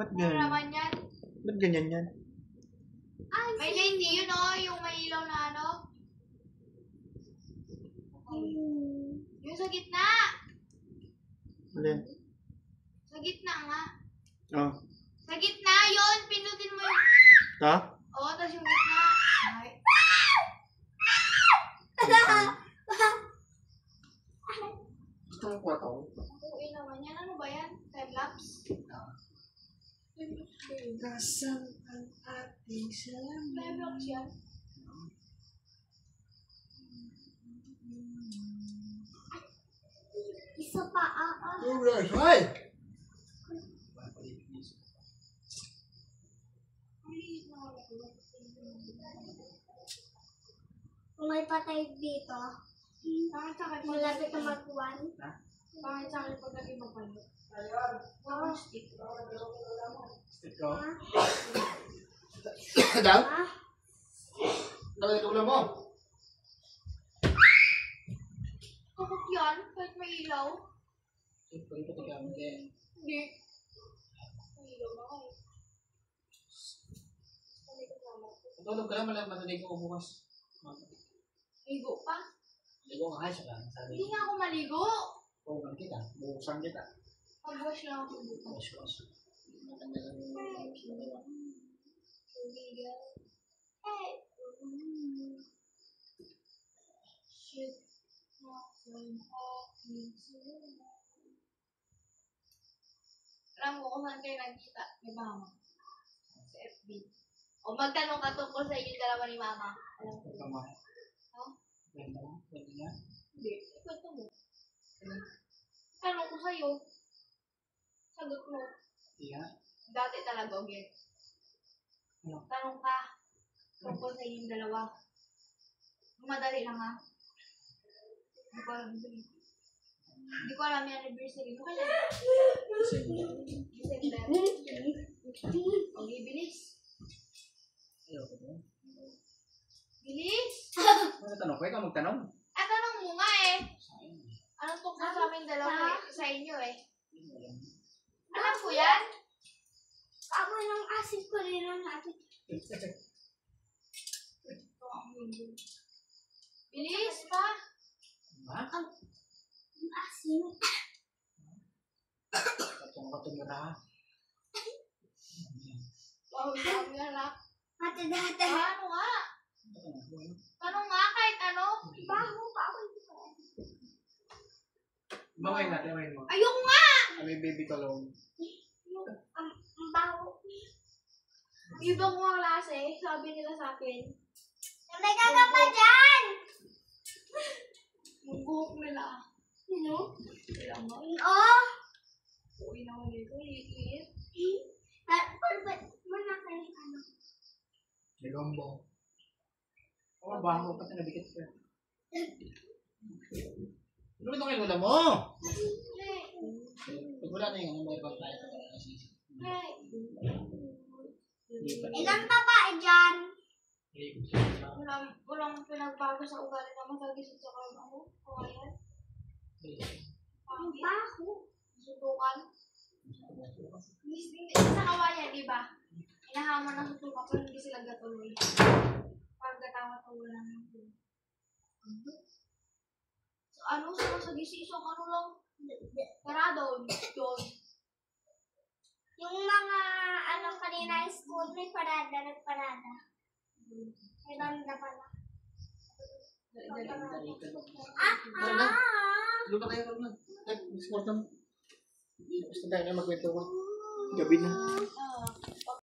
Ba't Ano ganyan? naman yan? Ba't ganyan yan? May lady yun oh, yung may ilaw na ano. Yung sa gitna. Alin? Sa gitna nga. Oh. Sa gitna yun, pindutin mo yung... Ta? Oo, tapos yung gitna. Ay. Gusto mo kuha tao? Uy naman yan. Ano ba yan? Time-lapse? Kasal ang ating salamin. Time-lapse yan. Isa pa, Ay! Kung may patay dito, Bakit sa akin malapit na mag-1. Bakit sa akin pag nag-iba pa yun? Stick. Stick ko. Daw? Ha? Lagay ito ulam mo. Kapag yan, kahit may ilaw. Ito ito gamit eh. Hindi. May ilaw na kayo. Tulog ka lang, matalig ko bukas. Ligo pa? Ligo ka siya lang. Hindi nga ako maligo. Pugan kita, bukusan kita. Mag-wash lang ako dito. Wash. Maganda lang yung Hey! Shit. Alam mo kung saan kayo nagkita ni Mama? Sa FB. O magtanong ka tungkol sa inyo dalawa ni Mama. Alam ko. Tama. Ha? Ganda lang, pwede nga. Hindi. Ikwento mo. Tanong ko sa'yo. Sagot mo. Iya. Dati talaga, okay? Ano? Tanong ka tungkol sa inyong dalawa. Madali lang ha. Hindi ko alam yung Hindi ko alam yung anniversary mo. Kailan? December. Okay, bilis. Ayoko mo. Bilis! Ano tanong ko? Ikaw magtanong. At tanong mo nga eh. Sayang. Anong tungkol sa aming dalawa sa inyo eh? Hindi mo alam. Alam ko yan. Ako ng asin ko rin ang natin. Bilis pa. Ha? Ang asin. Katong tumira. Wow, dami na. Ate dati. Ano nga? Tanong nga kahit ano. Baho pa ako. Baway natin, baway mo. Ayoko nga! Kami baby talong. Ang baho. Ibang mga klase, sabi nila sa akin. May gaga pa dyan! Yung buhok nila. Sino? Kailang mo. Oh! Uwi na ulit ko. Liit. Perfect. Mana kayo ano? Nilombo. Oh, baho pa nabikit ka. Ano ba itong ilula mo? Pag wala na yung may ibang tayo. Ilan pa ba dyan? Walang pinagbago sa ugali na magagising sa kayo ako. Kawayan. Ang baho. Sutukan. Sa kawayan, di ba? Inahamon ng sutukan pero hindi sila gatuloy. Pagkatawa-tawa lang yung so, ano? Sa gisisong ano lang? Parado. Yun. Yung mga ano kanina school may parada, nagparada. May ganda pala. Lupa kayo na. Sport na. Gusto tayo na magkwento ko. Gabi na.